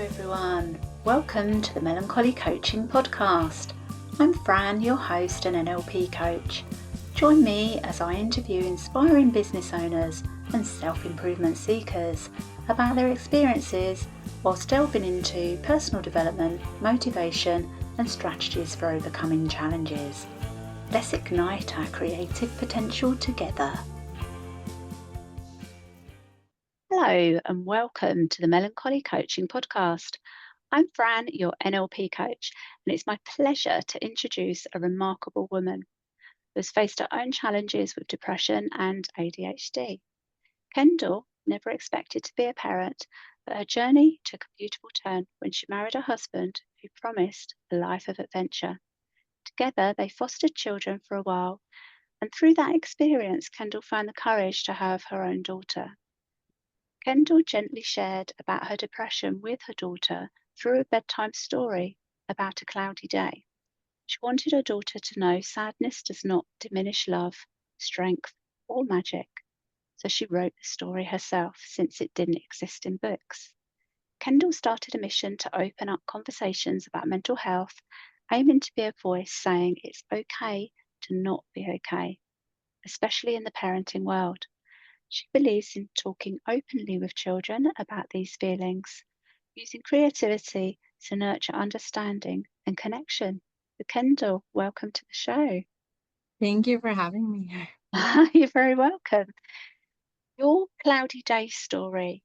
everyone. Welcome to the Melancholy Coaching Podcast. I'm Fran, your host and NLP coach. Join me as I interview inspiring business owners and self-improvement seekers about their experiences whilst delving into personal development, motivation and strategies for overcoming challenges. Let's ignite our creative potential together. Hello and welcome to the Melancholy Coaching Podcast. I'm Fran, your NLP coach, and it's my pleasure to introduce a remarkable woman who's faced her own challenges with depression and ADHD. Kendall never expected to be a parent, but her journey took a beautiful turn when she married a husband who promised a life of adventure. Together, they fostered children for a while, and through that experience, Kendall found the courage to have her own daughter. Kendall gently shared about her depression with her daughter through a bedtime story about a cloudy day. She wanted her daughter to know sadness does not diminish love, strength, or magic. So she wrote the story herself since it didn't exist in books. Kendall started a mission to open up conversations about mental health, aiming to be a voice saying it's okay to not be okay, especially in the parenting world. She believes in talking openly with children about these feelings, using creativity to nurture understanding and connection. So Kendall, welcome to the show. Thank you for having me. You're very welcome. Your cloudy day story.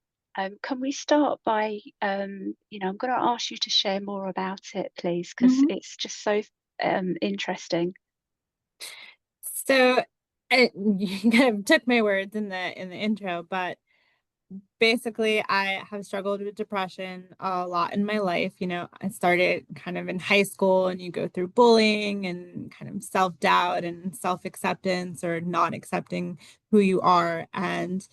Can we start by, I'm going to ask you to share more about it, please, because it's just so interesting. So you kind of took my words in the intro, but basically I have struggled with depression a lot in my life. I started kind of in high school, and you go through bullying and kind of self-doubt and self-acceptance or not accepting who you are. And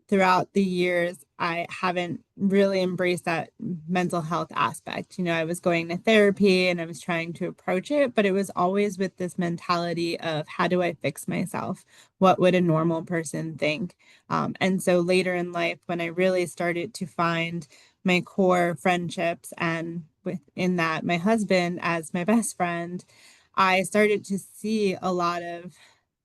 throughout the years, I haven't really embraced that mental health aspect. I was going to therapy and I was trying to approach it, but it was always with this mentality of how do I fix myself? What would a normal person think? And so later in life, when I really started to find my core friendships, and within that, my husband as my best friend, I started to see a lot of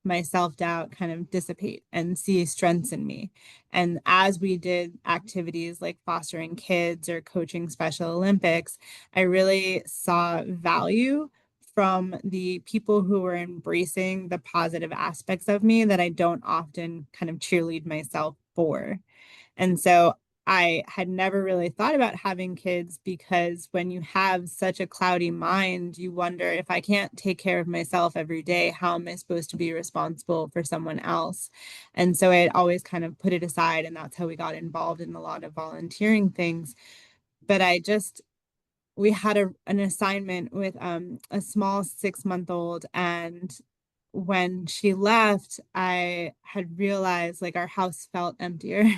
my self-doubt kind of dissipate and see strengths in me. And as we did activities like fostering kids or coaching Special Olympics, I really saw value from the people who were embracing the positive aspects of me that I don't often kind of cheerlead myself for. And so I had never really thought about having kids, because when you have such a cloudy mind, you wonder, if I can't take care of myself every day, how am I supposed to be responsible for someone else? And so I had always kind of put it aside, and that's how we got involved in a lot of volunteering things. But we had an assignment with a small 6-month-old, and when she left, I had realized like our house felt emptier.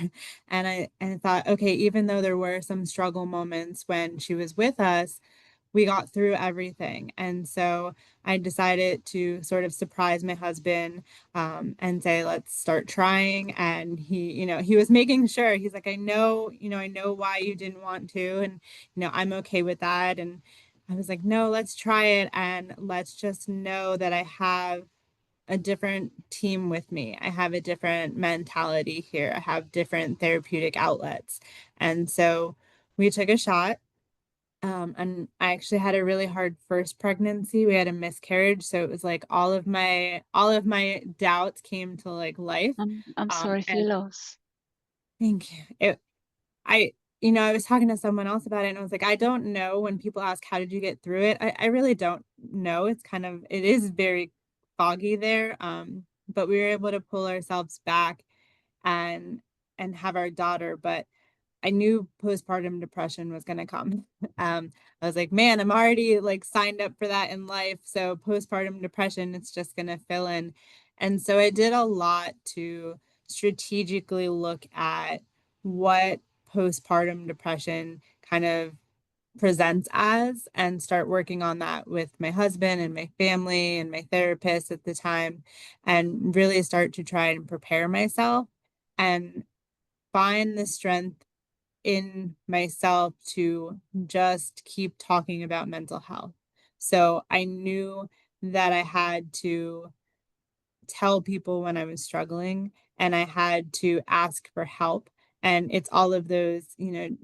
And I thought, okay, even though there were some struggle moments when she was with us, we got through everything. And so I decided to sort of surprise my husband, and say, let's start trying. And he was making sure. He's like, I know why you didn't want to, and I'm okay with that. And I was like, no, let's try it, and let's just know that I have a different team with me. I have a different mentality here. I have different therapeutic outlets. And so we took a shot. And I actually had a really hard first pregnancy. We had a miscarriage. So it was like all of my doubts came to like life. I'm sorry for And your loss. thank you. I, I was talking to someone else about it, and I was like, I don't know, when people ask, how did you get through it? I really don't know. It is very foggy there. But we were able to pull ourselves back and have our daughter. But I knew postpartum depression was going to come. I was like, man, I'm already like signed up for that in life. So postpartum depression, it's just going to fill in. And so I did a lot to strategically look at what postpartum depression kind of presents as, and start working on that with my husband and my family and my therapist at the time, and really start to try and prepare myself and find the strength in myself to just keep talking about mental health. So I knew that I had to tell people when I was struggling, and I had to ask for help. And it's all of those,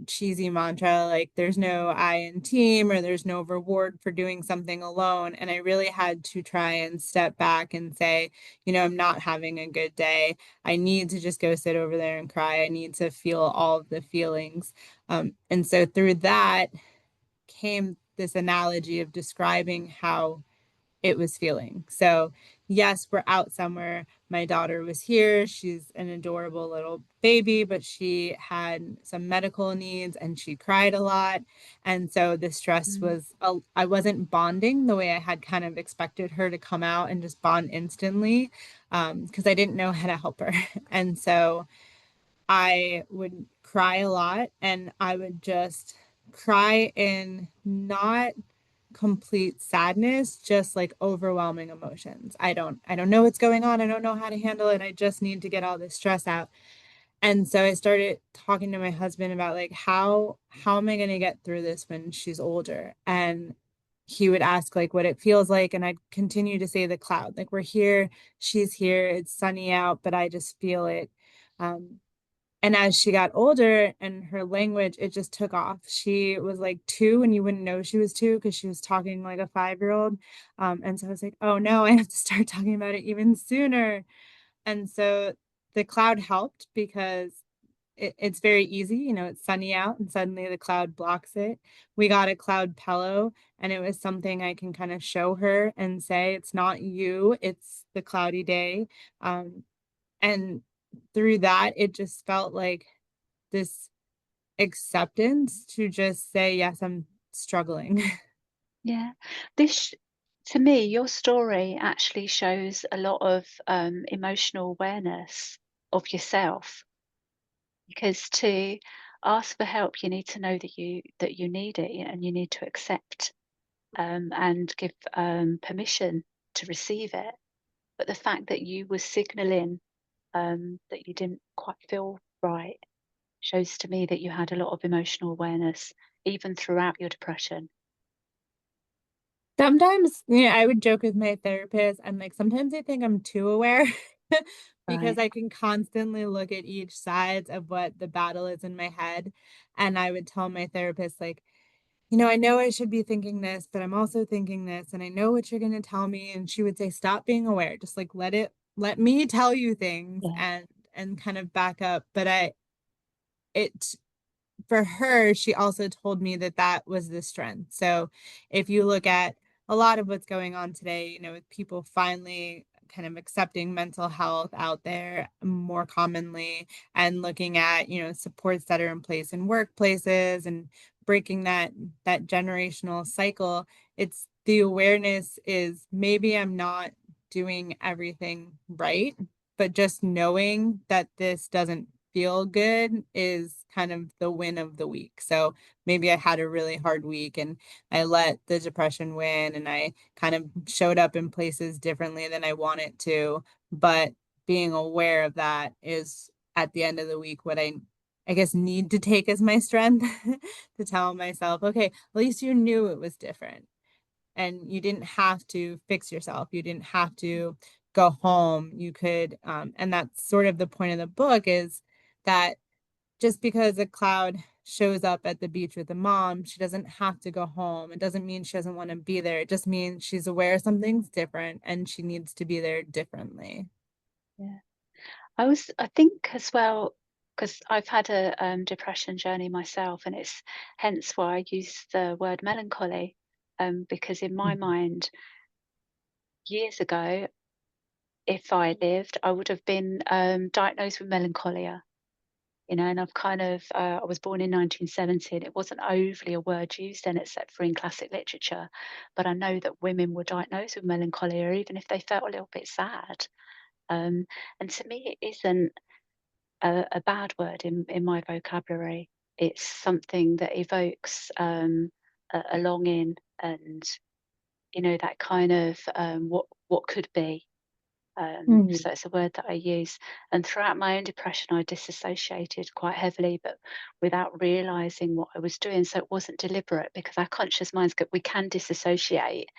cheesy mantra like there's no I in team or there's no reward for doing something alone. And I really had to try and step back and say, I'm not having a good day. I need to just go sit over there and cry. I need to feel all of the feelings. And so through that came this analogy of describing how it was feeling. So, yes, we're out somewhere. My daughter was here. She's an adorable little baby, but she had some medical needs and she cried a lot. And so the stress Mm. was, I wasn't bonding the way I had kind of expected her to come out and just bond instantly because I didn't know how to help her. And so I would cry a lot and I would just cry in not complete sadness, just like overwhelming emotions. I don't know what's going on. I don't know how to handle it. I just need to get all this stress out. And so I started talking to my husband about like how am I going to get through this when she's older? And he would ask like what it feels like and I'd continue to say the cloud. Like we're here, she's here, it's sunny out, but I just feel it. And as she got older and her language, it just took off. She was like 2 and you wouldn't know she was 2 because she was talking like a 5-year-old. And so I was like, oh no, I have to start talking about it even sooner. And so the cloud helped because it's very easy. It's sunny out and suddenly the cloud blocks it. We got a cloud pillow and it was something I can kind of show her and say, it's not you, it's the cloudy day. And through that, it just felt like this acceptance to just say, yes, I'm struggling. Yeah. This, to me, your story actually shows a lot of emotional awareness of yourself, because to ask for help, you need to know that you need it, and you need to accept and give permission to receive it. But the fact that you were signaling that you didn't quite feel right shows to me that you had a lot of emotional awareness even throughout your depression. Sometimes, I would joke with my therapist. I'm like, sometimes I think I'm too aware because Right. I can constantly look at each side of what the battle is in my head. And I would tell my therapist, like, I know I should be thinking this, but I'm also thinking this, and I know what you're going to tell me. And she would say, stop being aware. Just like let me tell you things Yeah. and kind of back up. But it for her, she also told me that that was the strength. So if you look at a lot of what's going on today, with people finally kind of accepting mental health out there more commonly and looking at, supports that are in place in workplaces and breaking that generational cycle, it's the awareness is maybe I'm not doing everything right, but just knowing that this doesn't feel good is kind of the win of the week. So maybe I had a really hard week and I let the depression win and I kind of showed up in places differently than I wanted to. But being aware of that is at the end of the week what I guess need to take as my strength to tell myself, okay, at least you knew it was different and you didn't have to fix yourself. You didn't have to go home. You could, and that's sort of the point of the book is that just because a cloud shows up at the beach with a mom, she doesn't have to go home. It doesn't mean she doesn't want to be there. It just means she's aware something's different and she needs to be there differently. Yeah. I think as well, because I've had a depression journey myself, and it's hence why I use the word melancholy, because in my Mhm. mind, years ago, if I lived, I would have been diagnosed with melancholia. And I've kind of, I was born in 1970, and it wasn't overly a word used then, except for in classic literature. But I know that women were diagnosed with melancholia, even if they felt a little bit sad. Um, and to me, it isn't a bad word in my vocabulary. It's something that evokes a longing, and that kind of what could be. Mhm. So it's a word that I use. And throughout my own depression, I disassociated quite heavily, but without realizing what I was doing. So it wasn't deliberate because our conscious minds, we can disassociate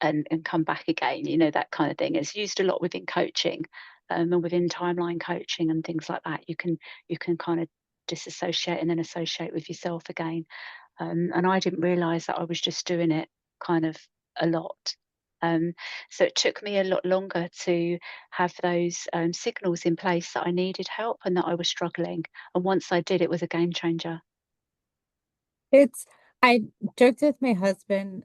and come back again, that kind of thing. It's used a lot within coaching, and within timeline coaching and things like that. You can kind of disassociate and then associate with yourself again. And I didn't realize that I was just doing it kind of a lot. Um, so it took me a lot longer to have those signals in place that I needed help and that I was struggling. And once I did, it was a game changer. It's I joked with my husband,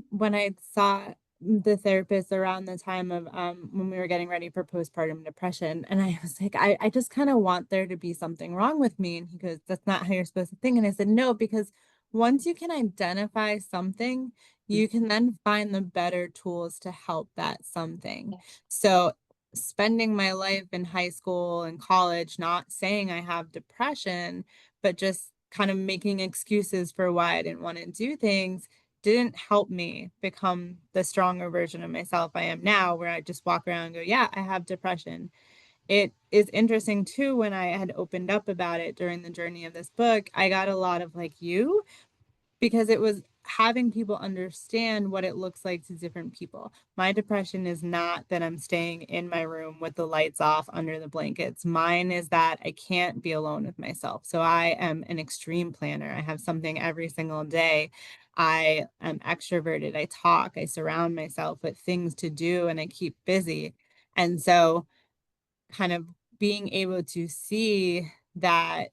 when I saw the therapist around the time of, when we were getting ready for postpartum depression, and I was like, "I just kinda want there to be something wrong with me," and he goes, "That's not how you're supposed to think," and I said, "No, because once you can identify something, Mm, you can then find the better tools to help that something." yeah. So, spending my life in high school and college not saying I have depression, but just kind of making excuses for why I didn't want to do things didn't help me become the stronger version of myself I am now, where I just walk around and go, yeah, I have depression. It is interesting too, when I had opened up about it during the journey of this book, I got a lot of like you because it was having people understand what it looks like to different people. My depression is not that I'm staying in my room with the lights off under the blankets. Mine is that I can't be alone with myself. So I am an extreme planner. I have something every single day. I am extroverted. I talk. I surround myself with things to do and I keep busy. And so, kind of being able to see that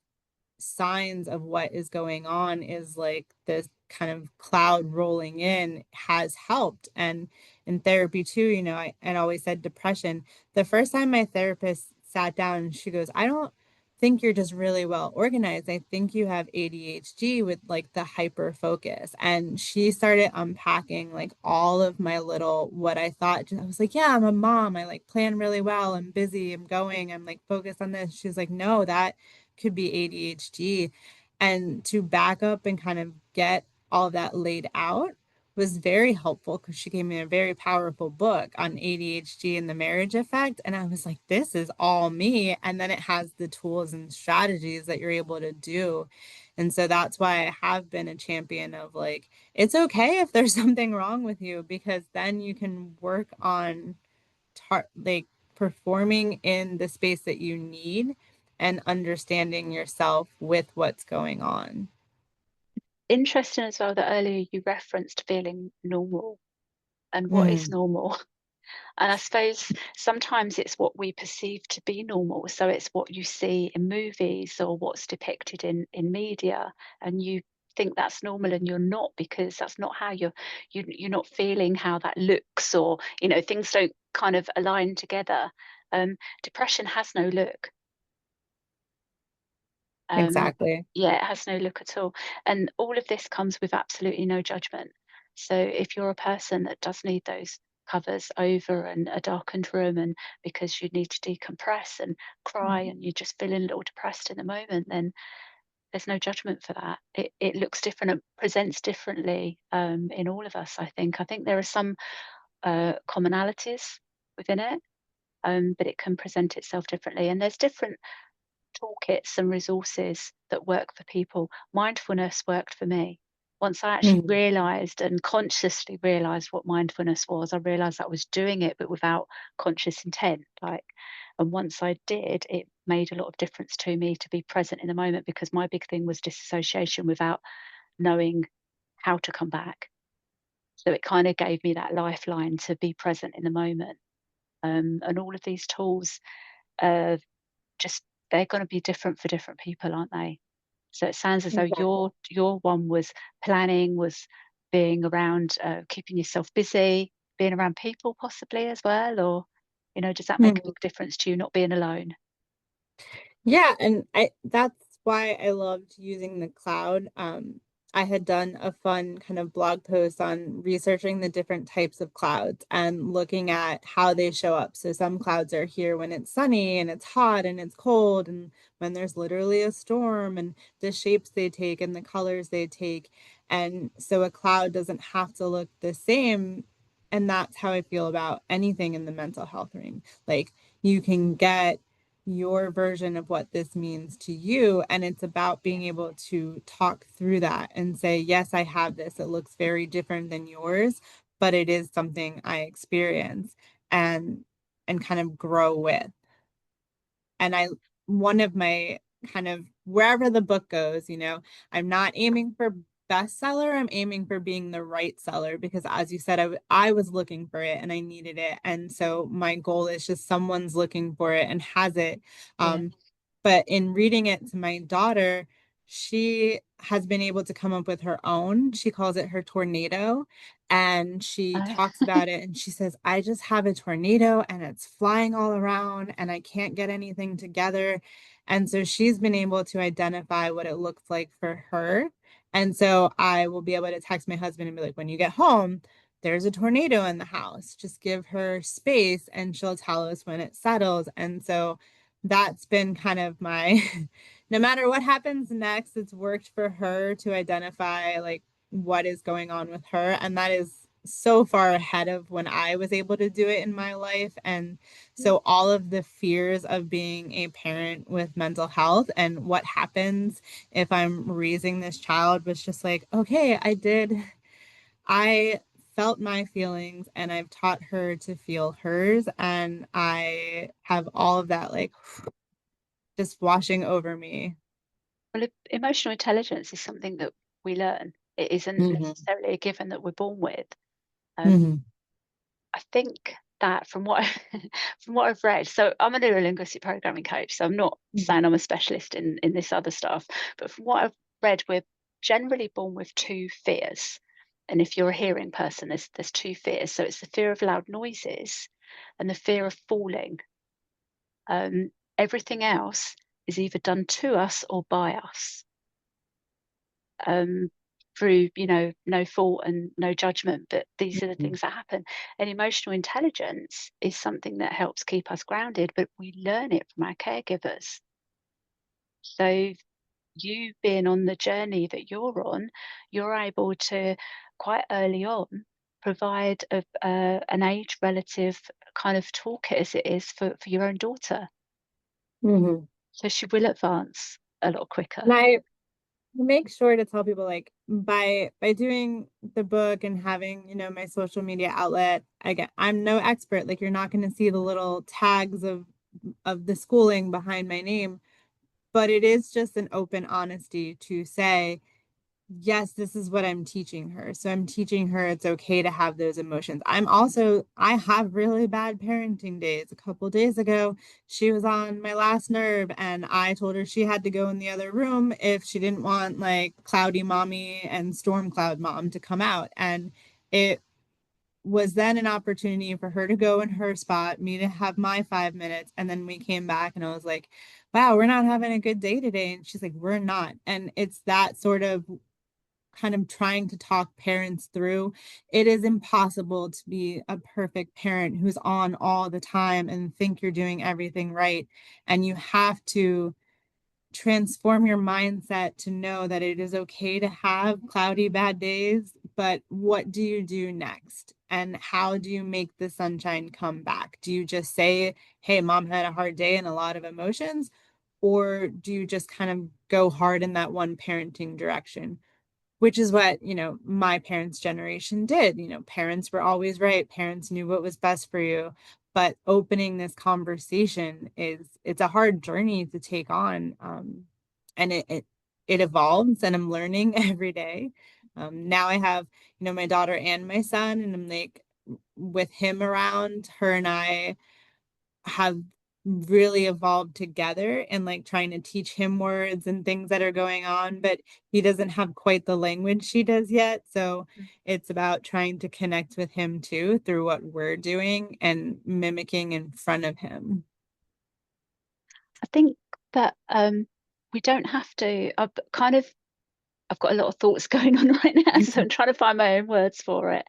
signs of what is going on is like this kind of cloud rolling in has helped. And in therapy too, I always said depression. The first time my therapist sat down and she goes, I don't think you're just really well organized. I think you have ADHD with like the hyper focus. And she started unpacking like all of my little what I thought. I was like, yeah, I'm a mom. I like plan really well. I'm busy. I'm going. I'm like focused on this. She's like, no, that could be ADHD. And to back up and kind of get all of that laid out was very helpful because she gave me a very powerful book on ADHD and the marriage effect. And I was like, this is all me. And then it has the tools and strategies that you're able to do. And so that's why I have been a champion of like, it's okay if there's something wrong with you, because then you can work on like performing in the space that you need and understanding yourself with what's going on. Interesting as well that earlier you referenced feeling normal and what is Mm, normal. And I suppose sometimes it's what we perceive to be normal. So it's what you see in movies or what's depicted in media, and you think that's normal, and you're not, because that's not how you're not feeling how that looks, or things don't kind of align together. Depression has no look. Um, exactly. yeah, it has no look at all. And all of this comes with absolutely no judgment. So if you're a person that does need those covers over and a darkened room, and because you need to decompress and cry Mhm. and you're just feeling a little depressed in the moment, then there's no judgment for that. It looks different and presents differently in all of us, I think. I think there are some commonalities within it, but it can present itself differently. And there's different toolkits and resources that work for people. Mindfulness worked for me. Once I actually Mhm. realized and consciously realized what mindfulness was, I realized I was doing it, but without conscious intent. And once I did, it made a lot of difference to me to be present in the moment, because my big thing was disassociation without knowing how to come back. So it kind of gave me that lifeline to be present in the moment. And all of these tools, uh, just they're going to be different for different people, aren't they? So it sounds as though Exactly. your one was planning, was being around, keeping yourself busy, being around people possibly as well, or does that make a Mhm. big difference to you not being alone? Yeah, and I that's why I loved using the cloud. I had done a fun kind of blog post on researching the different types of clouds and looking at how they show up. So some clouds are here when it's sunny and it's hot and it's cold, and when there's literally a storm, and the shapes they take and the colors they take. And so a cloud doesn't have to look the same And that's how I feel about anything in the mental health ring. Like, you can get your version of what this means to you, and it's about being able to talk through that and say, yes, I have this. It looks very different than yours, but it is something I experience, and kind of grow with. And one of my kind of, wherever the book goes, I'm not aiming for bestseller. I'm aiming for being the right seller, because as you said, I was looking for it and I needed it. And so my goal is just someone's looking for it and has it. Yeah. But in reading it to my daughter, she has been able to come up with her own. She calls it her tornado. And she Uh, talks about it and she says, I just have a tornado and it's flying all around and I can't get anything together. And so she's been able to identify what it looks like for her. And so I will be able to text my husband and be like, when you get home, there's a tornado in the house. Just give her space and she'll tell us when it settles. And so that's been kind of my, no matter what happens next, it's worked for her to identify like what is going on with her. And that is so far ahead of when I was able to do it in my life. And so all of the fears of being a parent with mental health and what happens if I'm raising this child was just like, okay, I felt my feelings and I've taught her to feel hers. And I have all of that like just washing over me. well, emotional intelligence is something that we learn. It isn't Hmm. necessarily a given that we're born with. Um, Hmm. I think that from what from what I've read, so I'm a neurolinguistic programming coach, so I'm not saying I'm a specialist in this other stuff, but from what I've read, we're generally born with two fears. And if you're a hearing person, there's two fears. So it's the fear of loud noises and the fear of falling. Everything else is either done to us or by us. um, through no fault and no judgment, but these are the things that happen. And emotional intelligence is something that helps keep us grounded, but we learn it from our caregivers. So you being on the journey that you're on, you're able to quite early on provide an age relative kind of toolkit as it is for your own daughter, Hmm. so she will advance a lot quicker. And I make sure to tell people like by doing the book and having, my social media outlet, again, I'm no expert. Like, you're not going to see the little tags of the schooling behind my name, but it is just an open honesty to say, yes, this is what I'm teaching her. So I'm teaching her it's okay to have those emotions. I have really bad parenting days. A couple days ago, she was on my last nerve, and I told her she had to go in the other room if she didn't want like cloudy mommy and storm cloud mom to come out. And it was then an opportunity for her to go in her spot, me to have my 5 minutes. And then we came back and I was like, wow, we're not having a good day today. And she's like, we're not. And it's that sort of kind of trying to talk parents through. It is impossible to be a perfect parent who's on all the time and think you're doing everything right. And you have to transform your mindset to know that it is okay to have cloudy, bad days, but what do you do next? And how do you make the sunshine come back? Do you just say, hey, mom had a hard day and a lot of emotions? Or do you just kind of go hard in that one parenting direction? Which is what, my parents' generation did. Parents were always right. Parents knew what was best for you. But opening this conversation it's a hard journey to take on. And it evolves and I'm learning every day. Now I have, my daughter and my son, and I'm like with him around, her and I have really evolved together and like trying to teach him words and things that are going on, but he doesn't have quite the language she does yet. So it's about trying to connect with him too through what we're doing and mimicking in front of him. I think that we don't have to. I've got a lot of thoughts going on right now, so I'm trying to find my own words for it.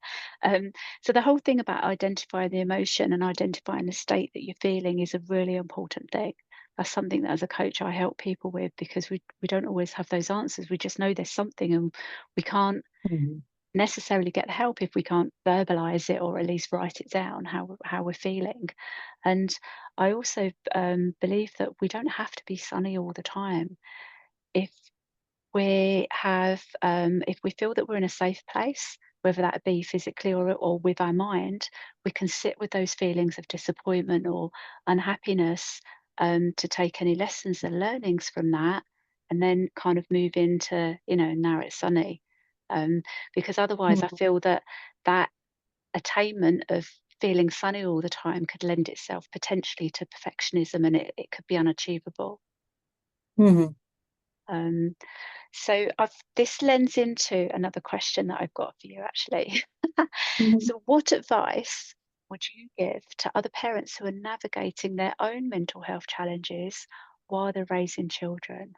So the whole thing about identifying the emotion and identifying the state that you're feeling is a really important thing. That's something that as a coach I help people with, because we don't always have those answers. We just know there's something and we can't Mhm. necessarily get the help if we can't verbalize it, or at least write it down how we're feeling. And I also believe that we don't have to be sunny all the time. If if we feel that we're in a safe place, whether that be physically or with our mind, we can sit with those feelings of disappointment or unhappiness, to take any lessons and learnings from that, and then kind of move into, now it's sunny. Because otherwise, I Mhm. feel that that attainment of feeling sunny all the time could lend itself potentially to perfectionism, and it could be unachievable. Mhm. Um, So this lends into another question that I've got for you, actually. Mhm. So, what advice would you give to other parents who are navigating their own mental health challenges while they're raising children?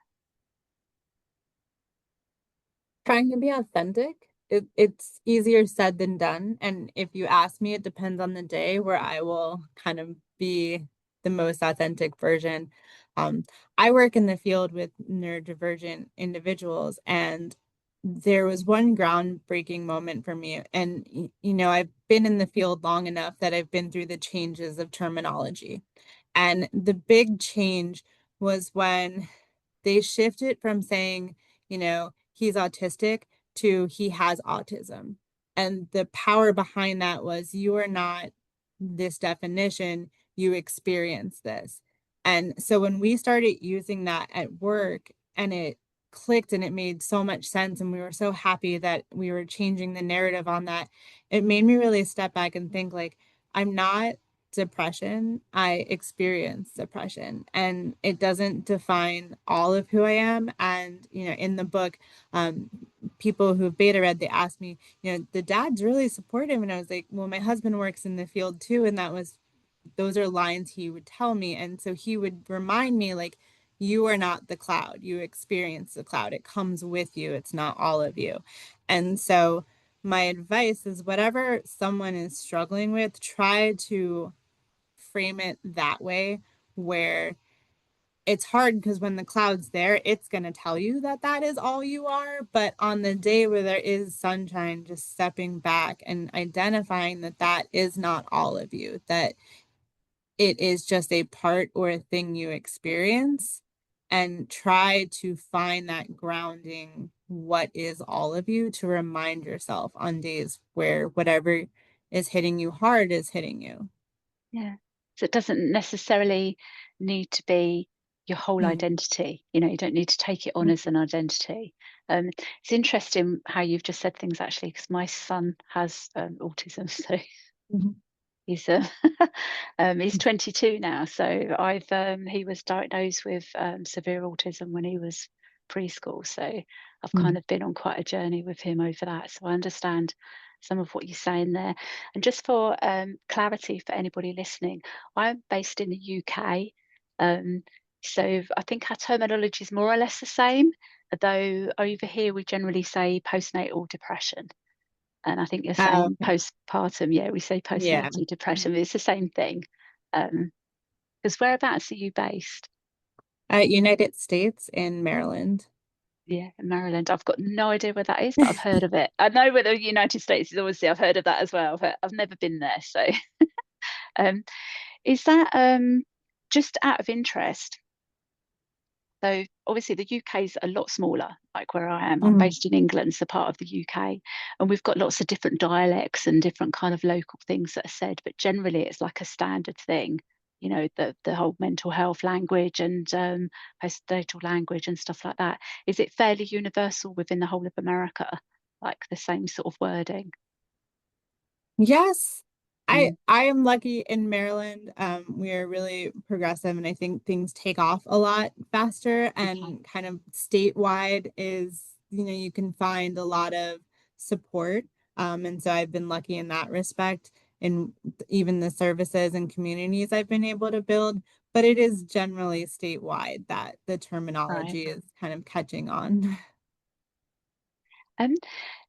Trying to be authentic. It's easier said than done, and if you ask me, it depends on the day where I will kind of be the most authentic version. Um, I work in the field with neurodivergent individuals, and there was one groundbreaking moment for me. And I've been in the field long enough that I've been through the changes of terminology. And the big change was when they shifted from saying, he's autistic to he has autism. And the power behind that was you are not this definition, you experience this. And so when we started using that at work and it clicked and it made so much sense, and we were so happy that we were changing the narrative on that, it made me really step back and think like, I'm not depression, I experience depression, and it doesn't define all of who I am. And, in the book, um, people who've beta read, they asked me, the dad's really supportive. And I was like, well, my husband works in the field too. And those are lines he would tell me. And so he would remind me, like, you are not the cloud, you experience the cloud, it comes with you, it's not all of you. And so, my advice is whatever someone is struggling with, try to frame it that way, where it's hard because when the cloud's there, it's going to tell you that that is all you are. But on the day where there is sunshine, just stepping back and identifying that that is not all of you, that it is just a part or a thing you experience, and try to find that grounding, what is all of you, to remind yourself on days where whatever is hitting you hard is hitting you. Yeah. So it doesn't necessarily need to be your whole Mhm. identity. You don't need to take it on as an identity. It's interesting how you've just said things, actually, because my son has autism. So Mhm. he's he's 22 now. So he was diagnosed with severe autism when he was preschool. So I've kind Mhm. of been on quite a journey with him over that. So I understand some of what you're saying there. And just for clarity for anybody listening, I'm based in the UK. Um, so I think our terminology is more or less the same, although over here we generally say postnatal depression. And I think you're saying Okay. postpartum. Yeah, we say Yeah. postnatal depression, but it's the same thing. Because whereabouts are you based? United States in Maryland. Yeah, in Maryland. I've got no idea where that is, but I've heard of it. I know where the United States is, obviously. I've heard of that as well, but I've never been there. So, um, is that just out of interest? So obviously the UK is a lot smaller, like where I am. I'm Mhm. based in England, so part of the UK, and we've got lots of different dialects and different kind of local things that are said. But generally, it's like a standard thing, the whole mental health language and postnatal language and stuff like that. Is it fairly universal within the whole of America, like the same sort of wording? Yes. I Mm, I am lucky in Maryland. We are really progressive, and I think things take off a lot faster, okay, and kind of statewide is, you can find a lot of support. And so I've been lucky in that respect, in even the services and communities I've been able to build. But it is generally statewide that the right. terminology is kind of catching on. Um,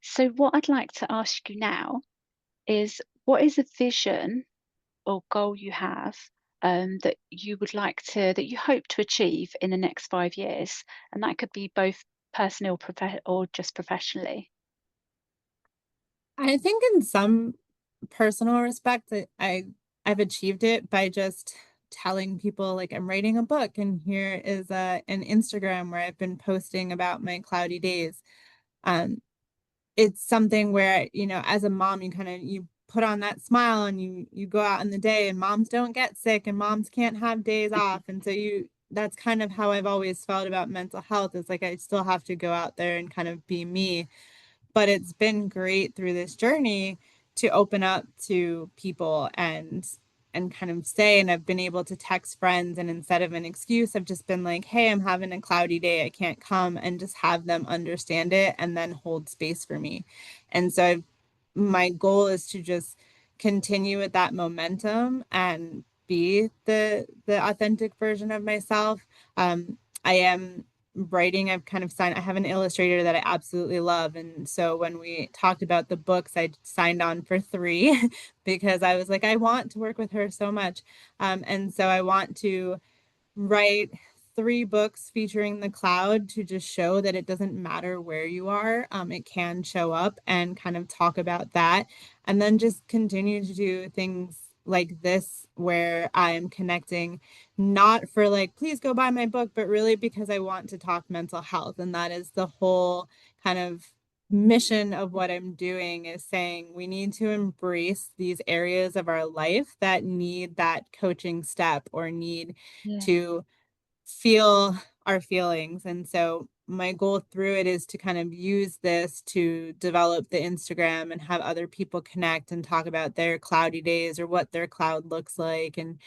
so what I'd like to ask you now is, what is a vision or goal you have, that you would that you hope to achieve in the next 5 years? And that could be both personal or just professionally. I think in some personal respect that I've achieved it by just telling people like I'm writing a book and here is an Instagram where I've been posting about my cloudy days. Um, it's something where, as a mom, you put on that smile and you go out in the day, and moms don't get sick and moms can't have days off. And so that's kind of how I've always felt about mental health. Is like I still have to go out there and kind of be me, but it's been great through this journey to open up to people and kind of say, and I've been able to text friends, and instead of an excuse, I've just been like, hey, I'm having a cloudy day, I can't come, and just have them understand it and then hold space for me. And so my goal is to just continue with that momentum and be the authentic version of myself. I am writing. I have an illustrator that I absolutely love. And so when we talked about the books, I signed on for three because I was like, I want to work with her so much. And so I want to write three books featuring the cloud to just show that it doesn't matter where you are. It can show up and kind of talk about that. And then just continue to do things like this where I am connecting, not for like, please go buy my book, but really because I want to talk mental health. And that is the whole kind of mission of what I'm doing, is saying we need to embrace these areas of our life that need that coaching step or need Yeah. to feel our feelings. And so my goal through it is to kind of use this to develop the Instagram and have other people connect and talk about their cloudy days or what their cloud looks like. And,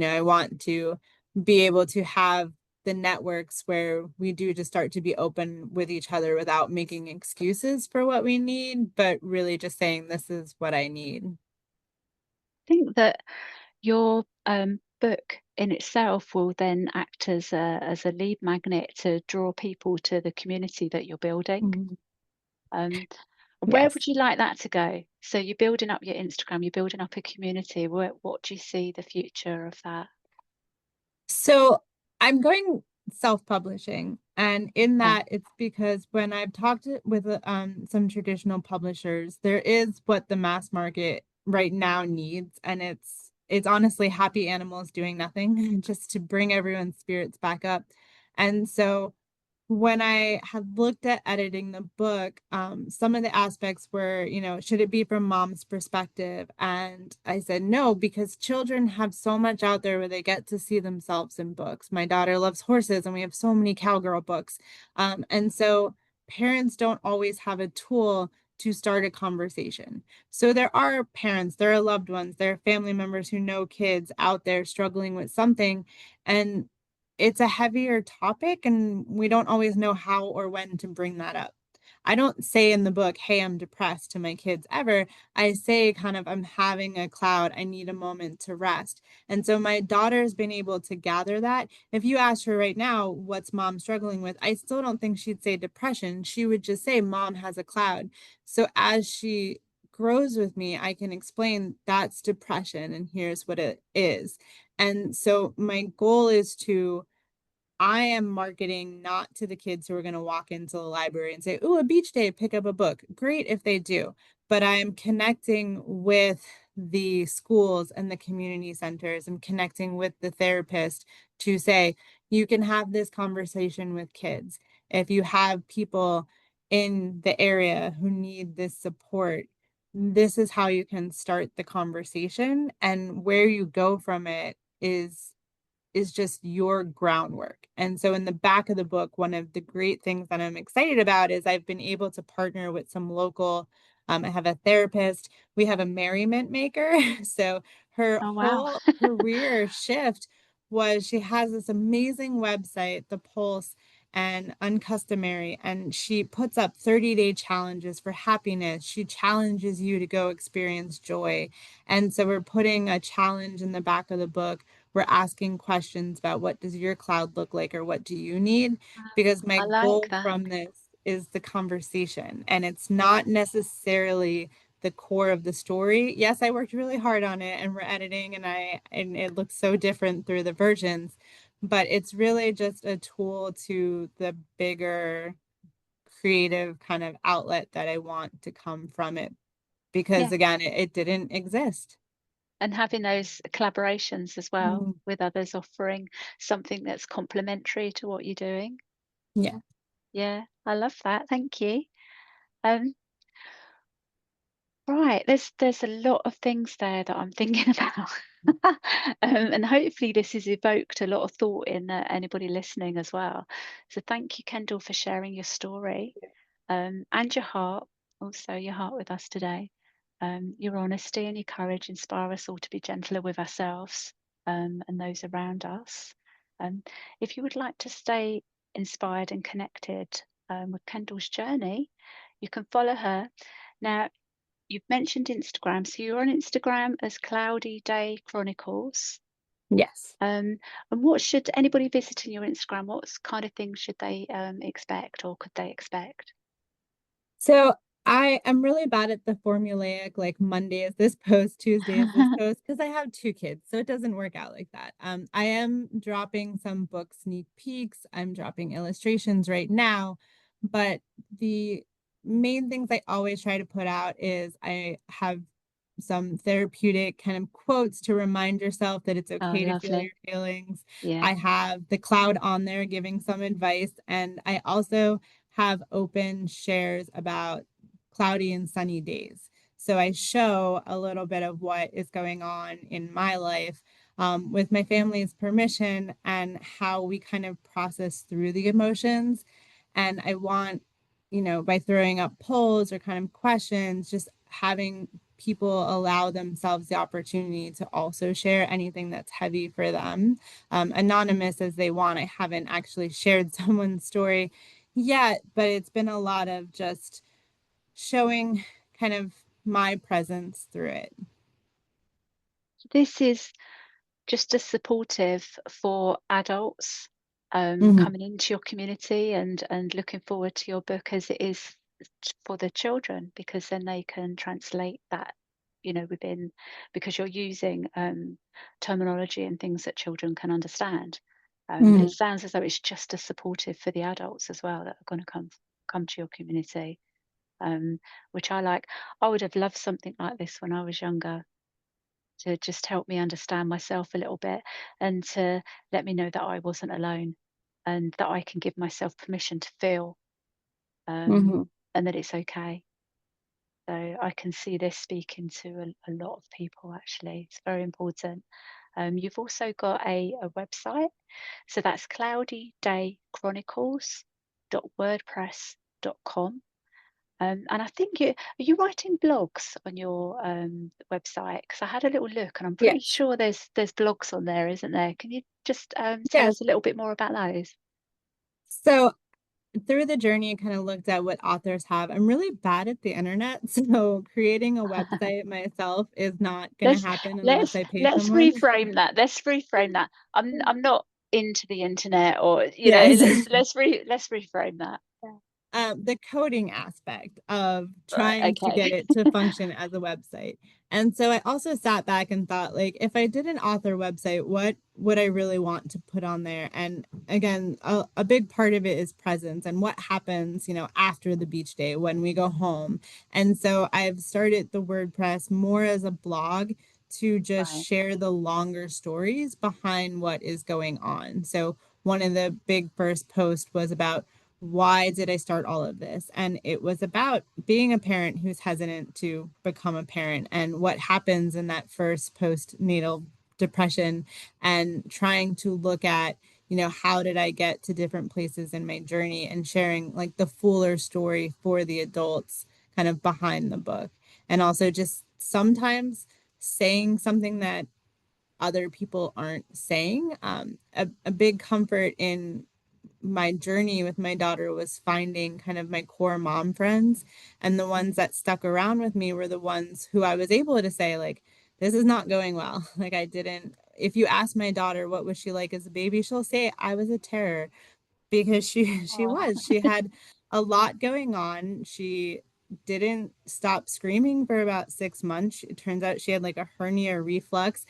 I want to be able to have the networks where we do just start to be open with each other without making excuses for what we need, but really just saying, this is what I need. I think that your book in itself will then act as a lead magnet to draw people to the community that you're building. Mhm. Um, where Yes. would you like that to go? So you're building up your Instagram, you're building up a community. What do you see the future of that? So I'm going self-publishing, and in Yeah, that, it's because when I've talked with some traditional publishers, there is what the mass market right now needs, and it's honestly happy animals doing nothing, just to bring everyone's spirits back up. And so when I had looked at editing the book, some of the aspects were, should it be from mom's perspective? And I said no, because children have so much out there where they get to see themselves in books. My daughter loves horses, and we have so many cowgirl books. And so parents don't always have a tool to start a conversation. So there are parents, there are loved ones, there are family members who know kids out there struggling with something. And it's a heavier topic, and we don't always know how or when to bring that up. I don't say in the book, hey, I'm depressed to my kids ever. I say kind of, I'm having a cloud. I need a moment to rest. And so my daughter's been able to gather that. If you ask her right now, what's mom struggling with? I still don't think she'd say depression. She would just say, mom has a cloud. So as she grows with me, I can explain that's depression and here's what it is. And so my goal is to I am marketing not to the kids who are going to walk into the library and say, "Ooh, a beach day, pick up a book." Great if they do. But I am connecting with the schools and the community centers and connecting with the therapist to say, you can have this conversation with kids. If you have people in the area who need this support, this is how you can start the conversation. And where you go from it is just your groundwork. And so in the back of the book, one of the great things that I'm excited about is I've been able to partner with some local, I have a therapist, we have a merriment maker. So her oh wow. whole career shift was she has this amazing website, The Pulse and Uncustomary, and she puts up 30-day challenges for happiness. She challenges you to go experience joy. And so we're putting a challenge in the back of the book. We're asking questions about what does your cloud look like or what do you need? Because my I like goal that. from this is the conversation, and it's not necessarily the core of the story. Yes, I worked really hard on it and we're editing, and it looks so different through the versions, but it's really just a tool to the bigger creative kind of outlet that I want to come from it. because Yeah. again, it didn't exist. And having those collaborations as well Mhm. with others, offering something that's complementary to what you're doing. Yeah. Yeah, I love that. Thank you. Um, right, there's a lot of things there that I'm thinking about. And hopefully this has evoked a lot of thought in anybody listening as well. So thank you, Kendall, for sharing your story, and your heart, also your heart with us today. Your honesty and your courage inspire us all to be gentler with ourselves, and those around us. Um, if you would like to stay inspired and connected, with Kendall's journey, you can follow her. Now, you've mentioned Instagram, so you're on Instagram as Cloudy Day Chronicles. Yes. And what should anybody visiting your Instagram, what kind of things should they expect, or could they expect? So I am really bad at the formulaic, like Monday is this post, Tuesday is this post, because I have two kids, so it doesn't work out like that. I am dropping some book sneak peeks. I'm dropping illustrations right now, but the main things I always try to put out is I have some therapeutic kind of quotes to remind yourself that it's Oh, okay to feel your lovely. feelings. Yeah. I have the cloud on there giving some advice, and I also have open shares about cloudy and sunny days. So I show a little bit of what is going on in my life, with my family's permission, and how we kind of process through the emotions. And I want, by throwing up polls or kind of questions, just having people allow themselves the opportunity to also share anything that's heavy for them, anonymous as they want. I haven't actually shared someone's story yet, but it's been a lot of just showing kind of my presence through it. This is just as supportive for adults, Mhm. coming into your community and looking forward to your book as it is for the children, because then they can translate that, within, because you're using terminology and things that children can understand. But Mhm. it sounds as though it's just as supportive for the adults as well that are going to come to your community, which I like. I would have loved something like this when I was younger, to just help me understand myself a little bit, and to let me know that I wasn't alone, and that I can give myself permission to feel, um, Mhm. and that it's okay. So I can see this speaking to a lot of people actually. It's very important. You've also got a website. So that's cloudydaychronicles.wordpress.com. And I think are you writing blogs on your website? Because I had a little look, and I'm pretty Yes. sure there's blogs on there, isn't there? Can you just tell Yes. us a little bit more about those? So through the journey, I kind of looked at what authors have. I'm really bad at the internet, so creating a website myself is not going to let's happen unless let's I pay let's someone. reframe that. Let's reframe that. I'm not into the internet, or Yes. let's reframe that. Yeah. The coding aspect of Right. trying to Okay. get it to function as a website. And so I also sat back and thought, like, if I did an author website, what would I really want to put on there? And again, a big part of it is presence and what happens, after the beach day when we go home. And so I've started the WordPress more as a blog to just Right. share the longer stories behind what is going on. So one of the big first posts was about why did I start all of this? And it was about being a parent who's hesitant to become a parent and what happens in that first postnatal depression, and trying to look at, how did I get to different places in my journey, and sharing like the fuller story for the adults kind of behind the book. And also just sometimes saying something that other people aren't saying. A big comfort in my journey with my daughter was finding kind of my core mom friends, and the ones that stuck around with me were the ones who I was able to say, like, this is not going well. Like, I didn't, if you ask my daughter what was she like as a baby, she'll say I was a terror, because she Oh, she had a lot going on. She didn't stop screaming for about 6 months. It turns out she had like a hernia reflux.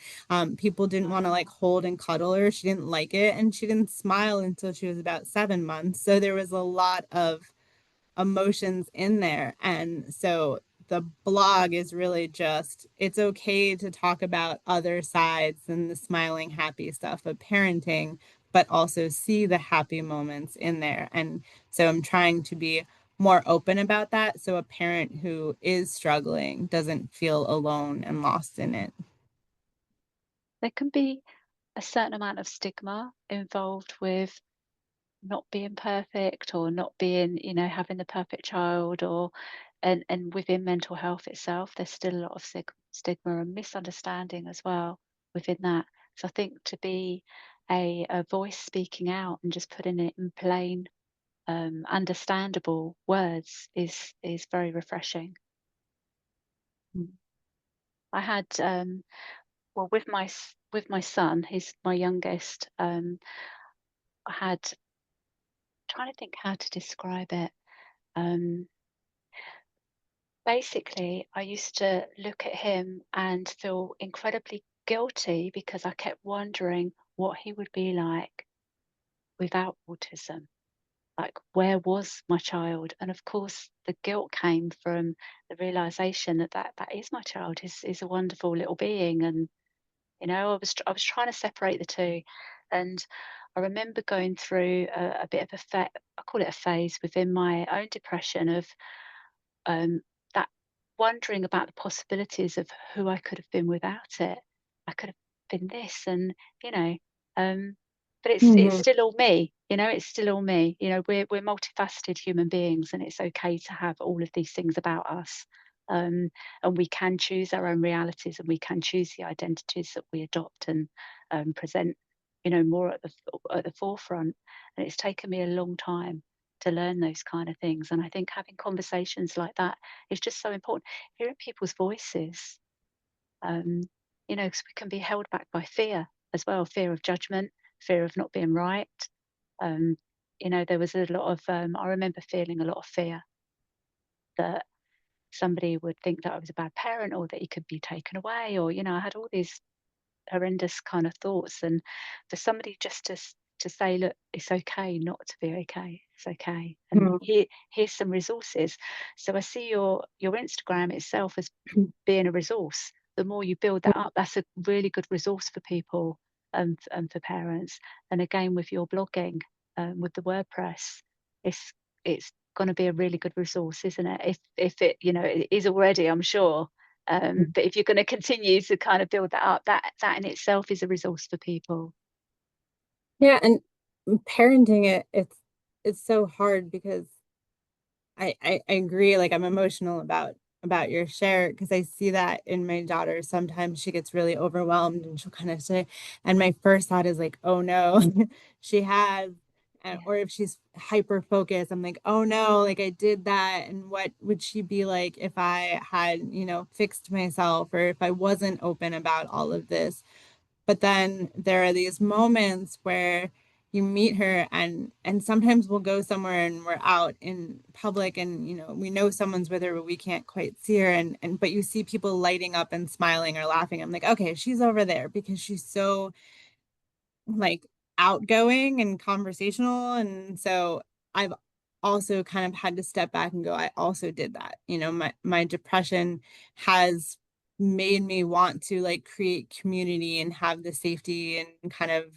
People didn't want to like hold and cuddle her. She didn't like it, and she didn't smile until she was about 7 months. So there was a lot of emotions in there. And so the blog is really just, it's okay to talk about other sides than the smiling, happy stuff of parenting, but also see the happy moments in there. And so I'm trying to be more open about that so a parent who is struggling doesn't feel alone and lost in it. There can be a certain amount of stigma involved with not being perfect or not being, having the perfect child, or and within mental health itself, there's still a lot of stigma and misunderstanding as well within that. So I think to be a voice speaking out and just putting it in plain, understandable words is very refreshing. Mm. I had well, with my son, he's my youngest. I had trying to think how to describe it. Um, Basically, I used to look at him and feel incredibly guilty because I kept wondering what he would be like without autism. Like, where was my child? And of course, the guilt came from the realization that that is my child. Is a wonderful little being, and I was trying to separate the two. And I remember going through a bit of I call it a phase within my own depression of that wondering about the possibilities of who I could have been without it. I could have been this, and you know, um, but it's Mhm. still all me. It's still all me. We're multifaceted human beings, and it's okay to have all of these things about us. And we can choose our own realities, and we can choose the identities that we adopt and present. More at the forefront. And it's taken me a long time to learn those kind of things. And I think having conversations like that is just so important. Hearing people's voices, um, because we can be held back by fear as well, fear of judgment, fear of not being right. Um, there was a lot of, I remember feeling a lot of fear that somebody would think that I was a bad parent or that he could be taken away, or, I had all these horrendous kind of thoughts. And for somebody just to say, look, it's okay not to be okay. It's okay. And Mhm. here's some resources. So I see your Instagram itself as being a resource. The more you build that up, that's a really good resource for people, and for parents. And again, with your blogging, with the WordPress, it's it's going to be a really good resource, isn't it? If it, it is already, I'm sure. But if you're going to continue to kind of build that up, that in itself is a resource for people. Yeah, and parenting it's so hard because I agree, like, I'm emotional about your share because I see that in my daughter. Sometimes she gets really overwhelmed and she'll kind of say, and my first thought is like, "Oh, no, she has," Yeah. or if she's hyper focused, I'm like, "Oh, no, like, I did that, and what would she be like if I had, fixed myself or if I wasn't open about all of this?" But then there are these moments where you meet her and sometimes we'll go somewhere and we're out in public and we know someone's with her but we can't quite see her and but you see people lighting up and smiling or laughing. I'm like, okay, she's over there because she's so like outgoing and conversational. And so I've also kind of had to step back and go, I also did that. My depression has made me want to like create community and have the safety and kind of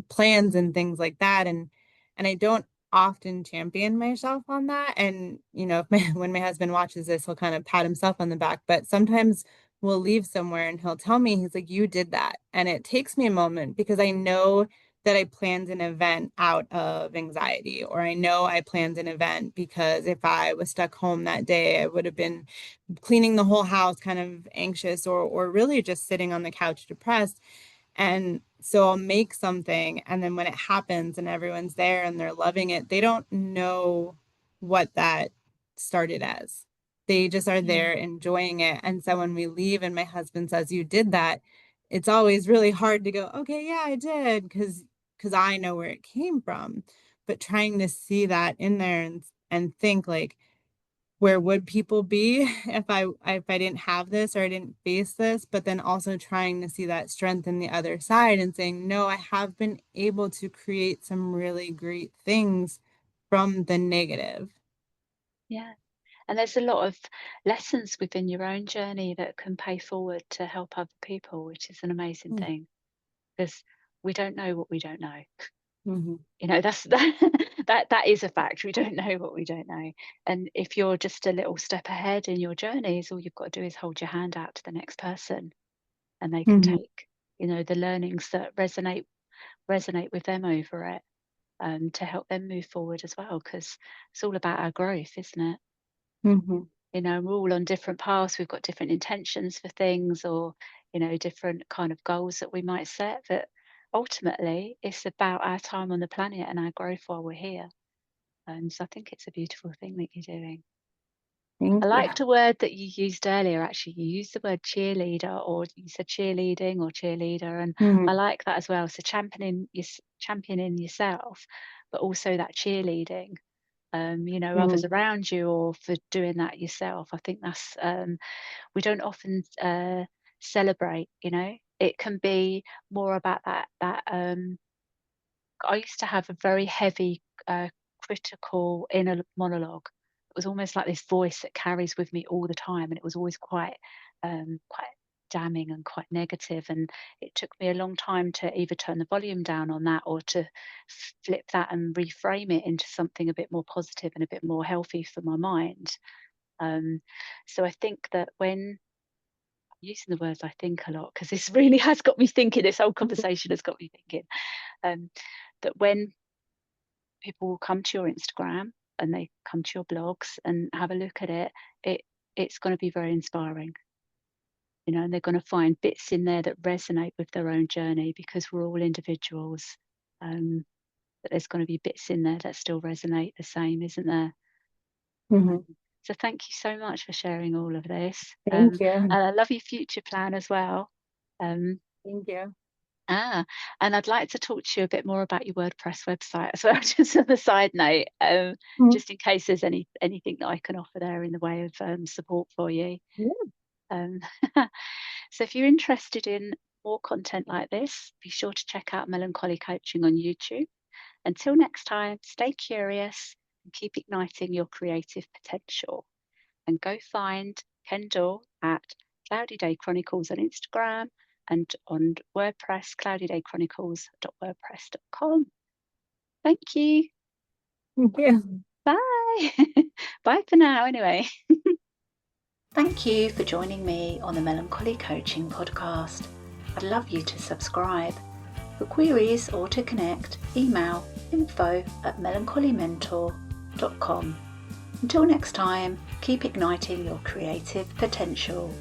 plans and things like that. And I don't often champion myself on that. And if when my husband watches this, he'll kind of pat himself on the back. But sometimes we'll leave somewhere and he'll tell me, he's like, you did that. And it takes me a moment because I know that I planned an event out of anxiety, or I know I planned an event because if I was stuck home that day, I would have been cleaning the whole house, kind of anxious, or really just sitting on the couch depressed. And so I'll make something, and then when it happens and everyone's there and they're loving it, they don't know what that started as. They just are Yeah. there enjoying it. And so when we leave and my husband says, you did that, it's always really hard to go, okay, yeah, I did, because I know where it came from. But trying to see that in there and think like, where would people be if I didn't have this or I didn't face this, but then also trying to see that strength in the other side and saying, no, I have been able to create some really great things from the negative. Yeah. And there's a lot of lessons within your own journey that can pay forward to help other people, which is an amazing Mm. thing, because we don't know what we don't know. Mhm. That's that is a fact. We don't know what we don't know. And if you're just a little step ahead in your journeys, all you've got to do is hold your hand out to the next person, and they can Mhm. take, the learnings that resonate with them over it, to help them move forward as well. Because it's all about our growth, isn't it? Mhm. We're all on different paths. We've got different intentions for things, or different kind of goals that we might set. But ultimately, it's about our time on the planet and our growth while we're here. So I think it's a beautiful thing that you're doing. I Thank you. liked a word that you used earlier. Actually, you used the word cheerleader, or you said cheerleading or cheerleader, and I Mhm. like that as well. So championing yourself, but also that cheerleading. Others Mhm. around you, or for doing that yourself. I think that's we don't often celebrate. It can be more about that. I used to have a very heavy, critical inner monologue. It was almost like this voice that carries with me all the time, and it was always quite damning and quite negative. And it took me a long time to either turn the volume down on that, or to flip that and reframe it into something a bit more positive and a bit more healthy for my mind. Um, so I think that when using the words I think a lot, because this really has got me thinking, this whole conversation has got me thinking, um, that when people will come to your Instagram and they come to your blogs and have a look at it, it it's going to be very inspiring, and they're going to find bits in there that resonate with their own journey, because we're all individuals. Um, but there's going to be bits in there that still resonate the same, isn't there? Mhm. Um, so thank you so much for sharing all of this. Thank you. And I love your future plan as well. Um, Thank you. Ah, and I'd like to talk to you a bit more about your WordPress website as well, just as a side note, Mhm. just in case there's anything that I can offer there in the way of support for you. Yeah. Um, so if you're interested in more content like this, be sure to check out Melancholy Coaching on YouTube. Until next time, stay curious and keep igniting your creative potential. And go find Kendall at Cloudy Day Chronicles on Instagram, and on WordPress, cloudydaychronicles.wordpress.com. Thank you. Thank you. Bye. Bye for now, anyway. Thank you for joining me on the Melancholy Coaching Podcast. I'd love you to subscribe. For queries or to connect, email info@melancholymentor.com. Until next time, keep igniting your creative potential.